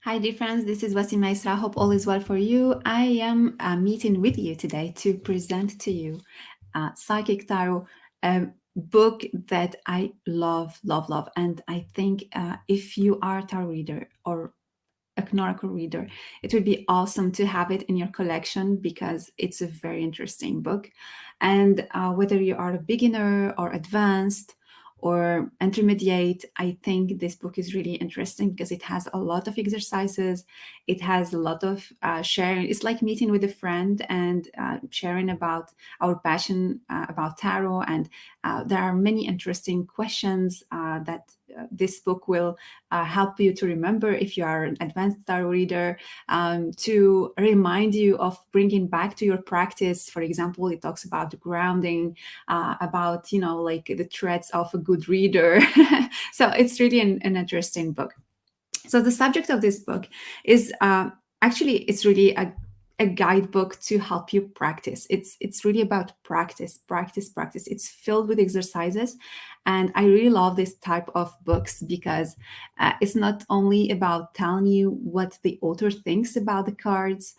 Hi, dear friends. This is Wasima Isra. Hope all is well for you. I am meeting with you today to present to you Psychic Tarot, a book that I love, love, love. And I think if you are a tarot reader or a oracle reader, it would be awesome to have it in your collection because it's a very interesting book. And whether you are a beginner or advanced or intermediate, I think this book is really interesting because it has a lot of exercises. It has a lot of sharing. It's like meeting with a friend and sharing about our passion about tarot. And there are many interesting questions that this book will help you to remember if you are an advanced tarot reader, to remind you of bringing back to your practice. For example, it talks about grounding, about, like the threads of a good reader. So it's really an interesting book. So the subject of this book is actually, it's really a guidebook to help you practice. It's really about practice, practice, practice. It's filled with exercises, and I really love this type of books because it's not only about telling you what the author thinks about the cards.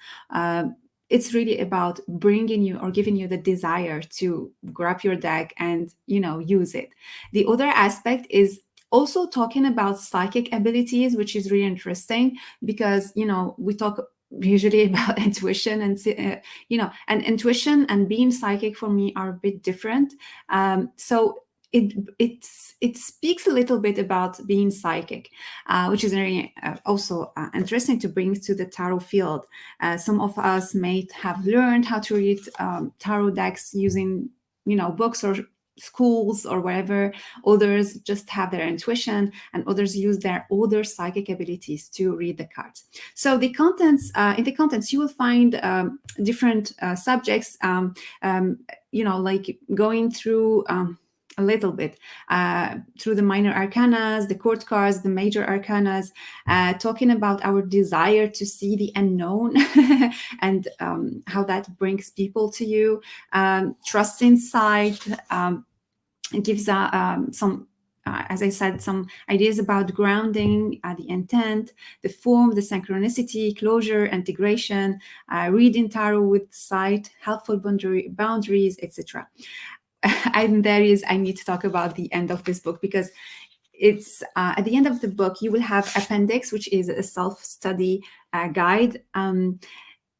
It's really about bringing you or giving you the desire to grab your deck and use it. The other aspect is also talking about psychic abilities, which is really interesting because we talk usually about intuition and and intuition and being psychic for me are a bit different. So it speaks a little bit about being psychic, which is very also interesting to bring to the tarot field. Some of us may have learned how to read tarot decks using books or schools or wherever. Others just have their intuition, and others use their other psychic abilities to read the cards. So the contents, in the contents, you will find different subjects, like going through a little bit through the minor arcanas, the court cards, the major arcanas, talking about our desire to see the unknown and how that brings people to you. Trust insight. It gives some, as I said, some ideas about grounding, the intent, the form, the synchronicity, closure, integration, reading tarot with sight, helpful boundaries, etc. And I need to talk about the end of this book because it's at the end of the book, you will have appendix, which is a self-study guide.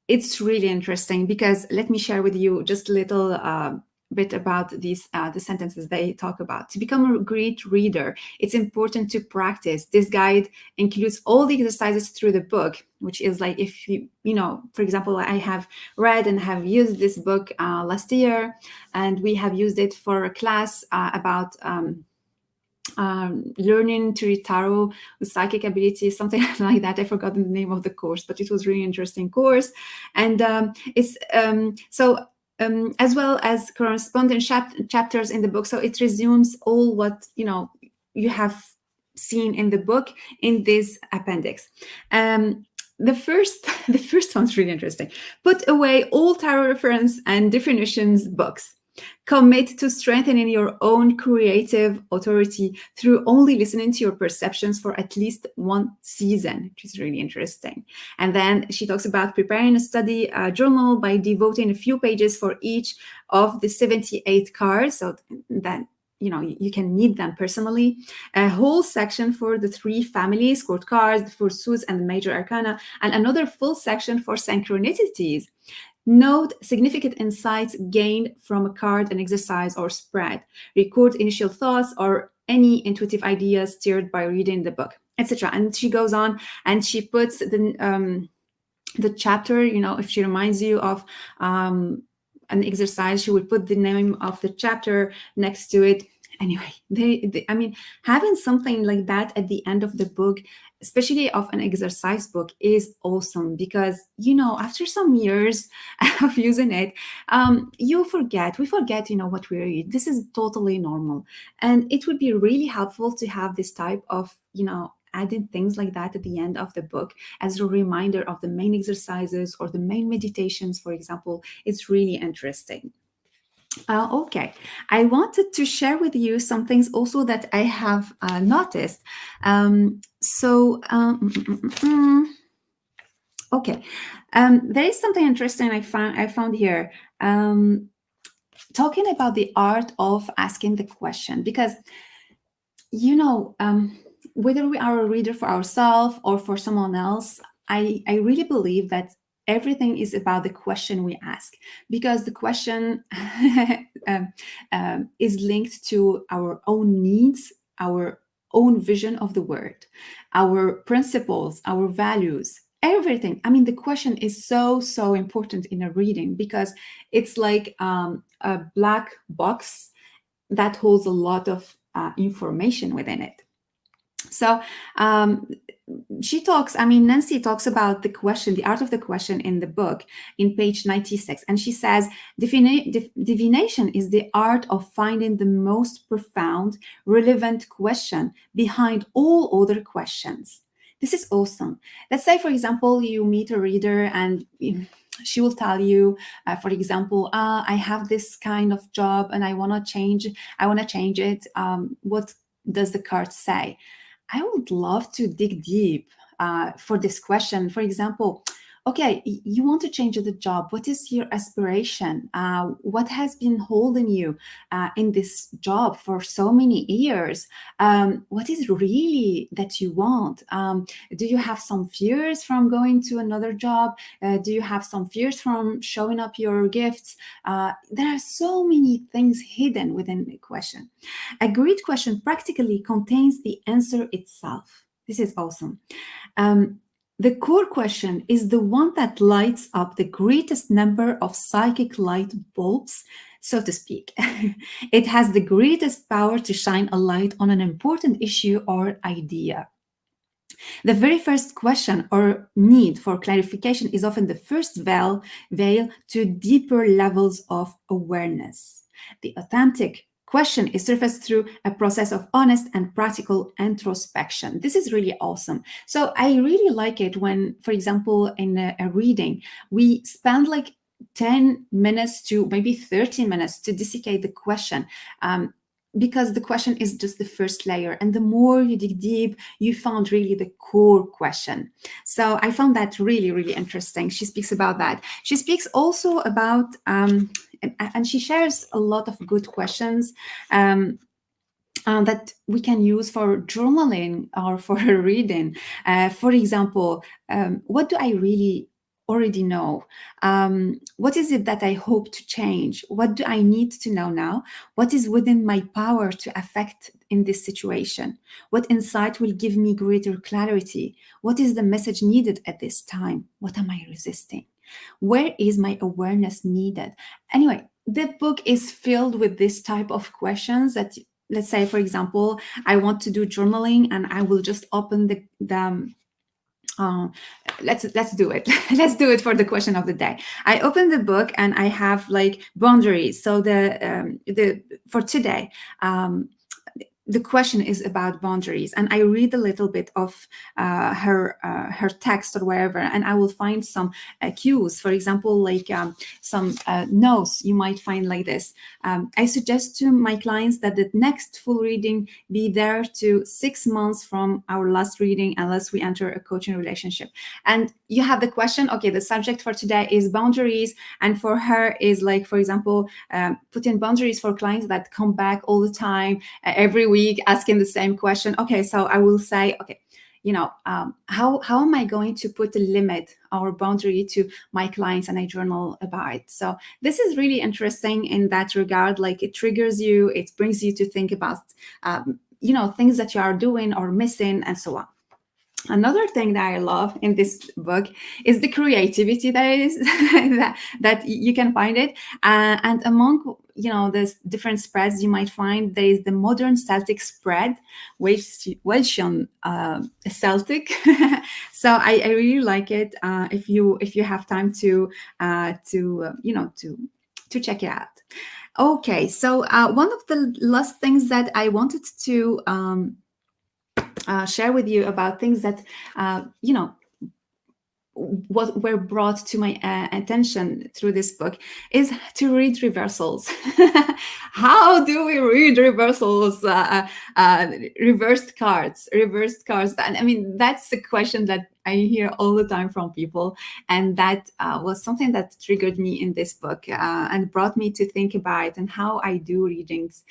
It's really interesting because let me share with you just a little bit about these the sentences they talk about. To become a great reader, it's important to practice. This guide includes all the exercises through the book, which is like if you for example, I have read and have used this book last year, and we have used it for a class about learning to read tarot with psychic abilities, something like that. I forgot the name of the course, but it was really interesting course. And it's so as well as corresponding chapters in the book. So it resumes all what you have seen in the book in this appendix. The first one's really interesting. Put away all tarot reference and definitions books. Commit to strengthening your own creative authority through only listening to your perceptions for at least one season, which is really interesting. And then she talks about preparing a study journal by devoting a few pages for each of the 78 cards, so that you can meet them personally. A whole section for the three families, court cards, for suits and the major arcana, and another full section for synchronicities. Note significant insights gained from a card, an exercise, or spread. Record initial thoughts or any intuitive ideas stirred by reading the book, etc. And she goes on and she puts the chapter, if she reminds you of an exercise, she would put the name of the chapter next to it. Anyway, I mean, having something like that at the end of the book, especially of an exercise book, is awesome because after some years of using it, we forget what we read. This is totally normal, and it would be really helpful to have this type of adding things like that at the end of the book as a reminder of the main exercises or the main meditations, for example. It's really interesting. Okay, I wanted to share with you some things also that I have noticed. Okay, there is something interesting I found here. Talking about the art of asking the question, because you know, whether we are a reader for ourselves or for someone else, I really believe that everything is about the question we ask, because the question um, is linked to our own needs, our own vision of the world, our principles, our values, everything. I mean, the question is so important in a reading, because it's like a black box that holds a lot of information within it. So um, Nancy talks about the question, the art of the question in the book in page 96. And she says, divination is the art of finding the most profound, relevant question behind all other questions. This is awesome. Let's say, for example, you meet a reader and she will tell you, for example, I have this kind of job and I want to change it. What does the card say? I would love to dig deep for this question. For example, okay, you want to change the job. What is your aspiration? What has been holding you in this job for so many years? What is really that you want? Do you have some fears from going to another job? Do you have some fears from showing up your gifts? There are so many things hidden within the question. A great question practically contains the answer itself. This is awesome. Um, the core question is the one that lights up the greatest number of psychic light bulbs, so to speak. It has the greatest power to shine a light on an important issue or idea. The very first question or need for clarification is often the first veil to deeper levels of awareness. The authentic question is surfaced through a process of honest and practical introspection. This is really awesome. So I really like it when, for example, in a reading, we spend like 10 minutes to maybe 30 minutes to dissecate the question. Because the question is just the first layer, and the more you dig deep, you found really the core question. So I found that really interesting. She speaks about that. She speaks also about and she shares a lot of good questions that we can use for journaling or for reading. For example, what do I really already know? What is it that I hope to change? What do I need to know now? What is within my power to affect in this situation? What insight will give me greater clarity? What is the message needed at this time? What am I resisting? Where is my awareness needed? Anyway, the book is filled with this type of questions that, let's say, for example, I want to do journaling and I will just open the uh, let's do it. Let's do it for the question of the day. I open the book and I have like boundaries. So the for today, the question is about boundaries, and I read a little bit of her text or wherever, and I will find some cues. For example, like some notes you might find like this. I suggest to my clients that the next full reading be there to 6 months from our last reading, unless we enter a coaching relationship. And you have the question. Okay, the subject for today is boundaries, and for her is like, for example, put in boundaries for clients that come back all the time, every week, asking the same question. Okay, so I will say, okay, how am I going to put a limit or boundary to my clients, and I journal about it. So this is really interesting in that regard. Like, it triggers you, it brings you to think about things that you are doing or missing, and so on. Another thing that I love in this book is the creativity that is that you can find it. And among the different spreads you might find, there is the modern Celtic spread, Welsh Celtic. So I really like it. If you have time to check it out. Okay, so one of the last things that I wanted to share with you about things that what were brought to my attention through this book is to read reversals. How do we read reversals? Reversed cards. And I mean, that's a question that I hear all the time from people, and that was something that triggered me in this book and brought me to think about it and how I do readings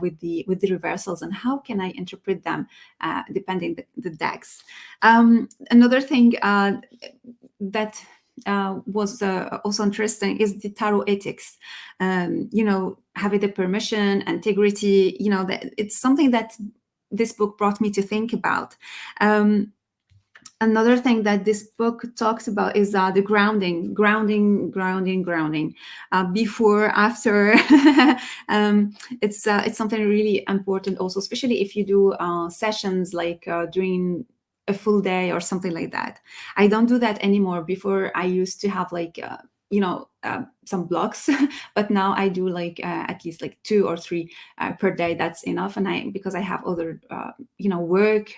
with the reversals and how can I interpret them depending the decks. Another thing that was also interesting is the tarot ethics. Having the permission, integrity. That it's something that this book brought me to think about. Another thing that this book talks about is the grounding, before, after. It's something really important also, especially if you do sessions like during a full day or something like that. I don't do that anymore. Before, I used to have like some blocks, but now I do like at least like 2 or 3 per day. That's enough. And because I have other work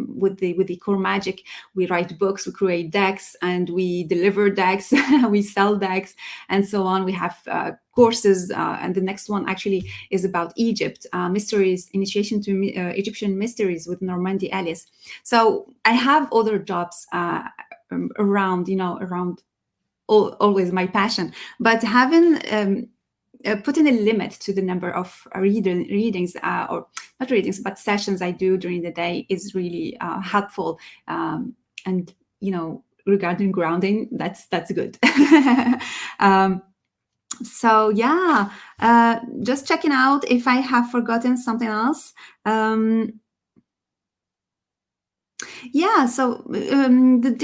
with the core magic, we write books, we create decks, and we deliver decks, we sell decks, and so on. We have courses, and the next one actually is about Egypt, mysteries, initiation to Egyptian mysteries with Normandy Alice. So I have other jobs around always my passion, but having putting a limit to the number of readings, or not readings, but sessions I do during the day is really helpful. And regarding grounding, that's good. So yeah, just checking out if I have forgotten something else. Yeah, so the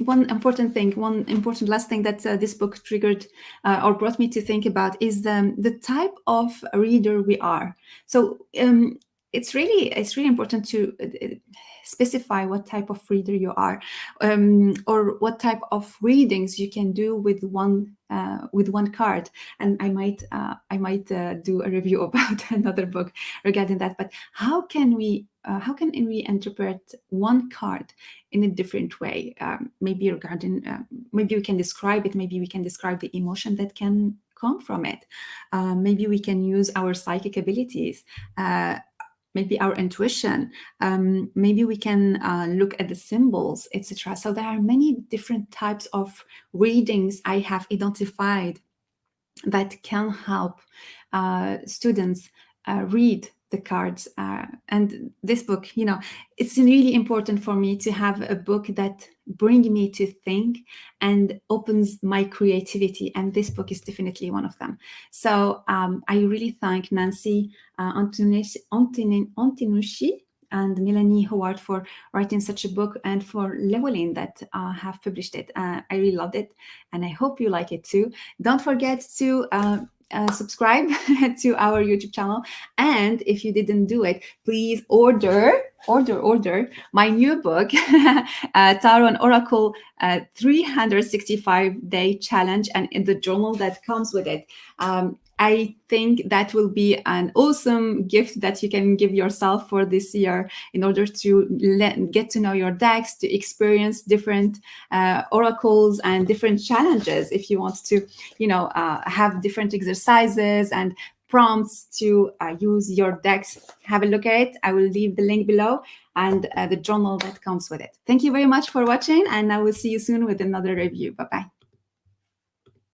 one important last thing that this book triggered or brought me to think about is the type of reader we are. So it's really important to specify what type of reader you are, or what type of readings you can do with one card. And I might do a review about another book regarding that. But how can we interpret one card in a different way? Maybe regarding, maybe we can describe it. Maybe we can describe the emotion that can come from it. Maybe we can use our psychic abilities. Maybe our intuition. Maybe we can look at the symbols, etc. So there are many different types of readings I have identified that can help students read the cards. And this book, it's really important for me to have a book that brings me to think and opens my creativity. And this book is definitely one of them. So I really thank Nancy Antenucci and Melanie Howard for writing such a book, and for Llewellyn that have published it. I really loved it, and I hope you like it too. Don't forget to subscribe to our YouTube channel, and if you didn't do it, please order my new book, Tarot and Oracle 365-day challenge, and in the journal that comes with it. I think that will be an awesome gift that you can give yourself for this year, in order to get to know your decks, to experience different oracles and different challenges. If you want to, have different exercises and prompts to use your decks, have a look at it. I will leave the link below, and the journal that comes with it. Thank you very much for watching, and I will see you soon with another review. Bye-bye.